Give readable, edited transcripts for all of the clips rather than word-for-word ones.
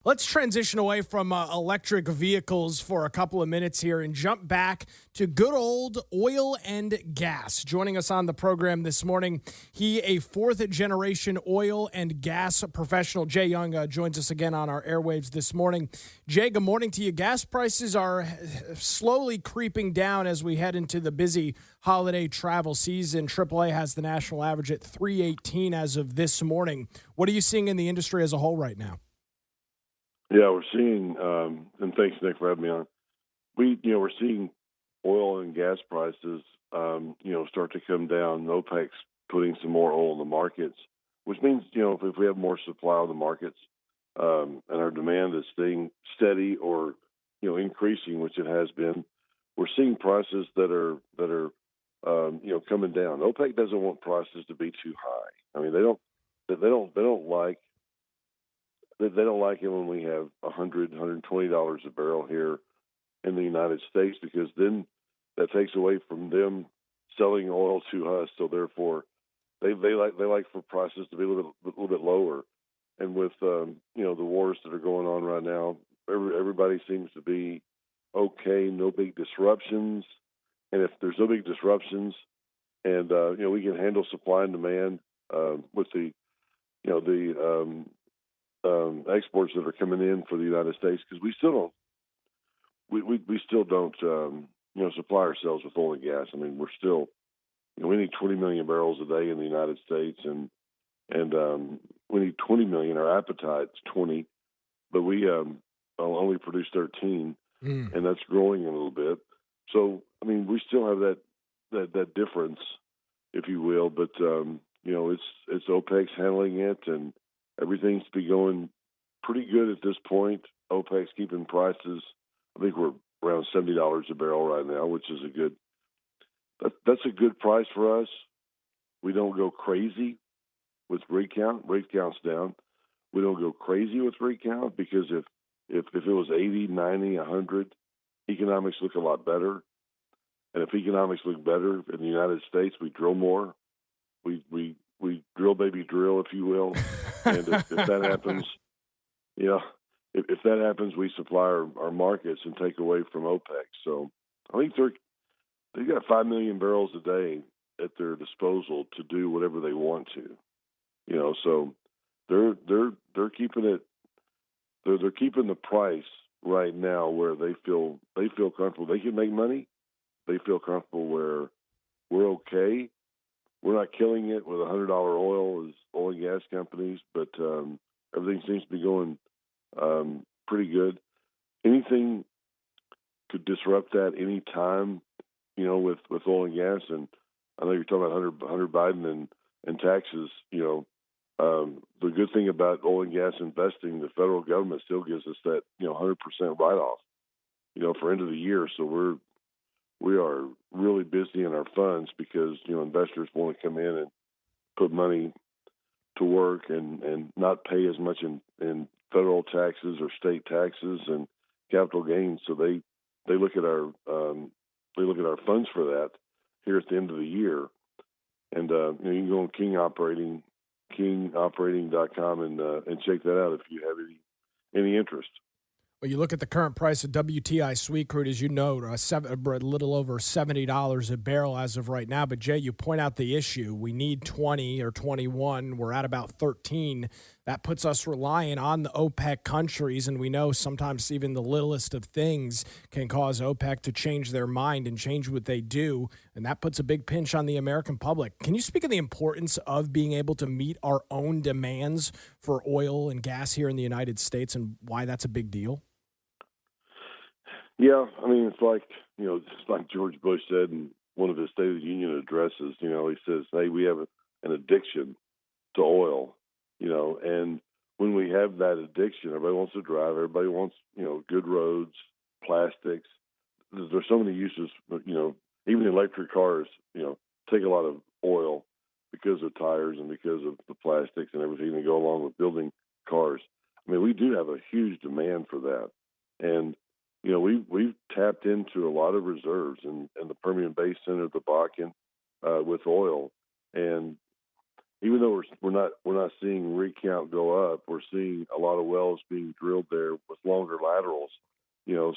Let's transition away from electric vehicles for a couple of minutes here and jump back to good old oil and gas. Joining us on the program this morning, a fourth-generation oil and gas professional. Jay Young joins us again on our airwaves this morning. Jay, good morning to you. Gas prices are slowly creeping down as we head into the busy holiday travel season. AAA has the national average at $3.18 as of this morning. What are you seeing in the industry as a whole right now? Yeah, we're seeing, and thanks, Nick, for having me on. We're seeing oil and gas prices, start to come down. OPEC's putting some more oil in the markets, which means, if we have more supply on the markets, and our demand is staying steady or, increasing, which it has been, we're seeing prices that are coming down. OPEC doesn't want prices to be too high. I mean, they don't like it when we have $120 a barrel here in the United States, because then that takes away from them selling oil to us. So therefore, they like for prices to be a little bit lower. And with the wars that are going on right now, everybody seems to be okay. No big disruptions. And if there's no big disruptions, and we can handle supply and demand with the exports that are coming in for the United States, because we still don't supply ourselves with oil and gas. I mean, we're still we need 20 million barrels a day in the United States, and we need 20 million. Our appetite's 20, but we only produce 13, and that's growing a little bit. So I mean, we still have that difference, if you will, but it's OPEC's handling it, and everything's been going pretty good at this point. OPEC's keeping prices. I think we're around $70 a barrel right now, which is that's a good price for us. We don't go crazy with rig count. Rig count's down. We don't go crazy with rig count, because if it was 80, 90, 100, economics look a lot better. And if economics look better in the United States, we drill more. We drill, baby, drill, if you will. And if that happens, if that happens, we supply our markets and take away from OPEC. So I think they've got 5 million barrels a day at their disposal to do whatever they want to. So they're keeping it. They're keeping the price right now where they feel comfortable. They can make money. They feel comfortable where we're okay. We're not killing it with $100 oil as oil and gas companies, but everything seems to be going pretty good. Anything could disrupt that any time, with oil and gas. And I know you're talking about Hunter Biden and taxes. The good thing about oil and gas investing, the federal government still gives us that 100% write-off, for end of the year. So we are really busy in our funds, because investors want to come in and put money to work and not pay as much in federal taxes or state taxes and capital gains. So they look at our funds for that here at the end of the year. And you can go on kingoperating.com and check that out if you have any interest. Well, you look at the current price of WTI sweet crude, as you know, a little over $70 a barrel as of right now. But, Jay, you point out the issue. We need 20 or 21. We're at about 13. That puts us relying on the OPEC countries, and we know sometimes even the littlest of things can cause OPEC to change their mind and change what they do, and that puts a big pinch on the American public. Can you speak of the importance of being able to meet our own demands for oil and gas here in the United States, and why that's a big deal? Yeah, I mean, it's like George Bush said in one of his State of the Union addresses. He says, "Hey, we have an addiction to oil," and when we have that addiction, everybody wants to drive. Everybody wants, good roads, plastics. There's so many uses. Even electric cars, take a lot of oil because of tires and because of the plastics and everything that go along with building cars. I mean, we do have a huge demand for that, and we've tapped into a lot of reserves in the Permian Basin or the Bakken with oil, and even though we're not seeing rig count go up, we're seeing a lot of wells being drilled there with longer laterals.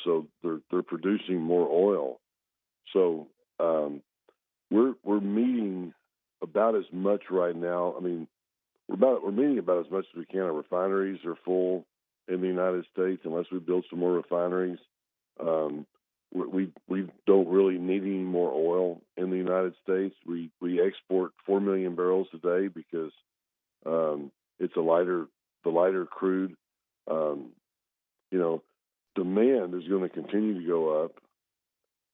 So they're producing more oil. So we're meeting about as much right now. I mean, we're meeting about as much as we can. Our refineries are full in the United States unless we build some more refineries. We don't really need any more oil in the United States. We export 4 million barrels a day because it's the lighter crude. Demand is going to continue to go up,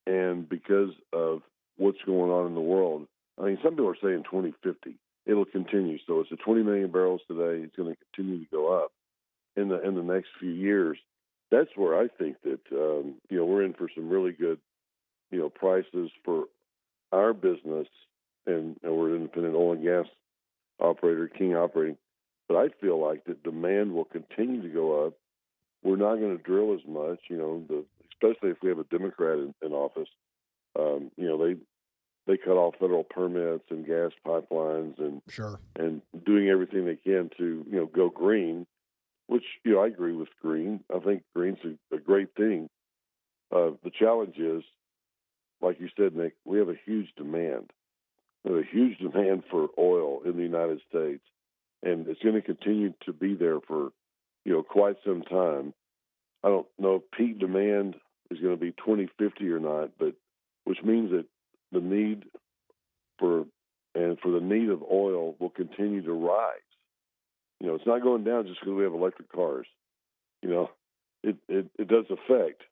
and because of what's going on in the world, I mean, some people are saying 2050 it'll continue. So it's 20 million barrels today. It's going to continue to go up in the next few years. That's where I think that we're in for some really good prices for our business, and we're an independent oil and gas operator, King operating. But I feel like that demand will continue to go up. We're not going to drill as much, especially if we have a Democrat in office. They cut off federal permits and gas pipelines and sure, and doing everything they can to go green, which I agree with green. I think green's a great thing. The challenge is, like you said, Nick, we have a huge demand. We have a huge demand for oil in the United States, and it's going to continue to be there for quite some time. I don't know if peak demand is going to be 2050 or not, but which means that the need for the need of oil will continue to rise. It's not going down just because we have electric cars. It does affect,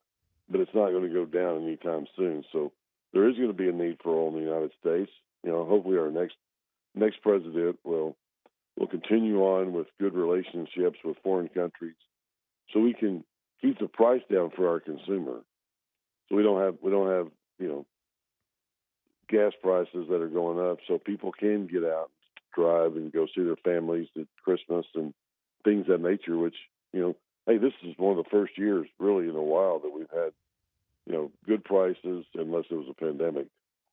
but it's not going to go down anytime soon. So there is going to be a need for oil in the United States. Hopefully our next president will continue on with good relationships with foreign countries, so we can keep the price down for our consumer. So we don't have gas prices that are going up, so people can get out, drive, and go see their families at Christmas and things of that nature. Which hey, this is one of the first years really in a while that we've had good prices, unless it was a pandemic.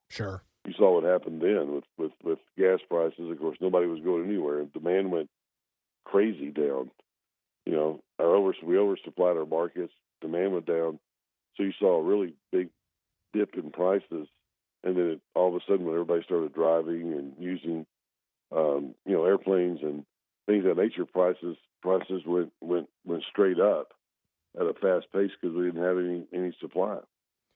Sure. You saw what happened then with gas prices. Of course, nobody was going anywhere, and demand went crazy down. We oversupplied our markets. Demand went down, so you saw a really big dip in prices. And then all of a sudden, when everybody started driving and using, airplanes and things of that nature, prices went straight up at a fast pace because we didn't have any supply.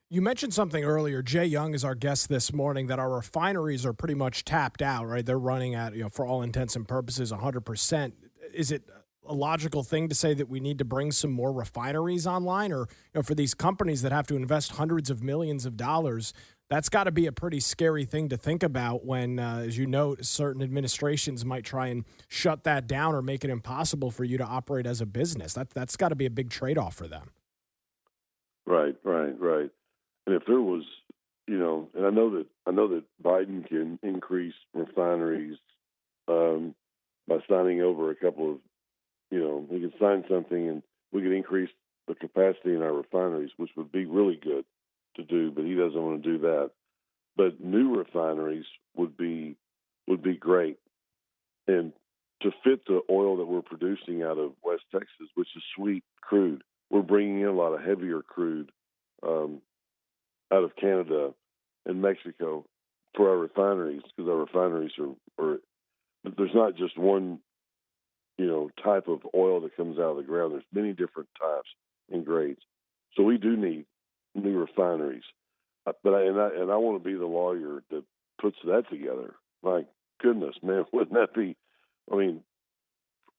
You mentioned something earlier. Jay Young is our guest this morning, that our refineries are pretty much tapped out, right? They're running at, for all intents and purposes, 100%. Is it a logical thing to say that we need to bring some more refineries online? Or, for these companies that have to invest hundreds of millions of dollars, that's got to be a pretty scary thing to think about when, as you note, certain administrations might try and shut that down or make it impossible for you to operate as a business. That's got to be a big trade-off for them. Right. And if there was, and I know that Biden can increase refineries by signing over a couple of, he can sign something and we could increase the capacity in our refineries, which would be really good to do, but he doesn't want to do that. But new refineries would be great, and to fit the oil that we're producing out of West Texas, which is sweet crude, we're bringing in a lot of heavier crude out of Canada and Mexico for our refineries, because our refineries are there's not just one type of oil that comes out of the ground. There's many different types and grades, so we do need new refineries. But I want to be the lawyer that puts that together. My goodness, man, wouldn't that be? I mean,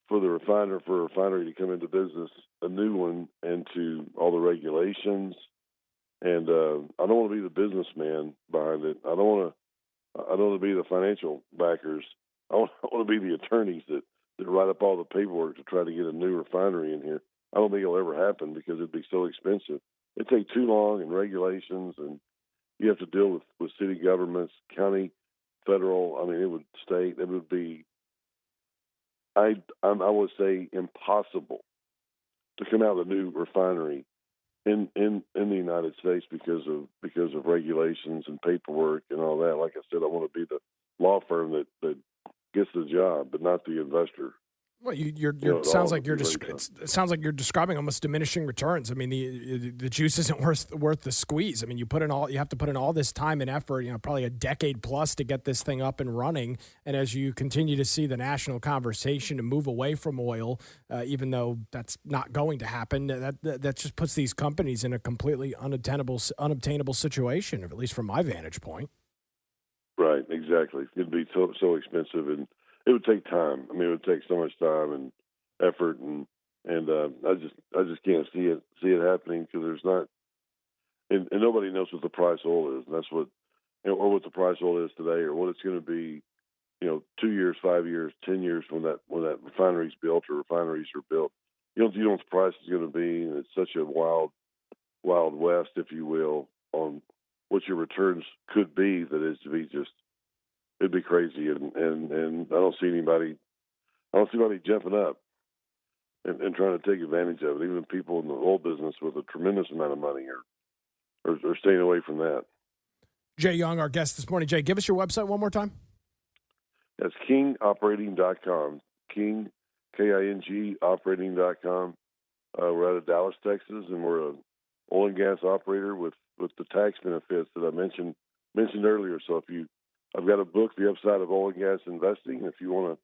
for a refinery to come into business, a new one, and to all the regulations. And I don't want to be the businessman behind it. I don't want to be the financial backers. I want to be the attorneys that write up all the paperwork to try to get a new refinery in here. I don't think it'll ever happen because it'd be so expensive. It'd take too long, and regulations, and you have to deal with city governments, county, federal. I mean, it would be, I would say, impossible to come out with a new refinery in the United States because of regulations and paperwork and all that. Like I said, I want to be the law firm that gets the job, but not the investor. Well, At sounds all. like it sounds like you're describing almost diminishing returns. I mean, the juice isn't worth the squeeze. I mean, you have to put in all this time and effort, probably a decade plus to get this thing up and running. And as you continue to see the national conversation to move away from oil, even though that's not going to happen, that just puts these companies in a completely unobtainable situation, at least from my vantage point. Right, exactly. It'd be so expensive, and it would take time. I mean, it would take so much time and effort, and I just can't see it happening because there's not, and nobody knows what the price of oil is, and that's what, or what the price of oil is today, or what it's going to be, 2 years, 5 years, 10 years when that refinery's built or refineries are built. You know what the price is going to be, and it's such a wild west, if you will, on what your returns could be. That is to be just, it'd be crazy, and I don't see anybody jumping up and trying to take advantage of it. Even people in the oil business with a tremendous amount of money are staying away from that. Jay Young, our guest this morning. Jay, give us your website one more time. That's kingoperating.com. King, King, operating.com. We're out of Dallas, Texas, and we're an oil and gas operator with the tax benefits that I mentioned earlier. So I've got a book, The Upside of Oil and Gas Investing. If you want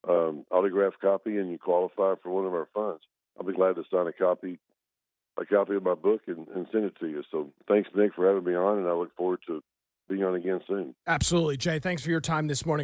an autographed copy and you qualify for one of our funds, I'll be glad to sign a copy of my book and send it to you. So thanks, Nick, for having me on, and I look forward to being on again soon. Absolutely, Jay. Thanks for your time this morning.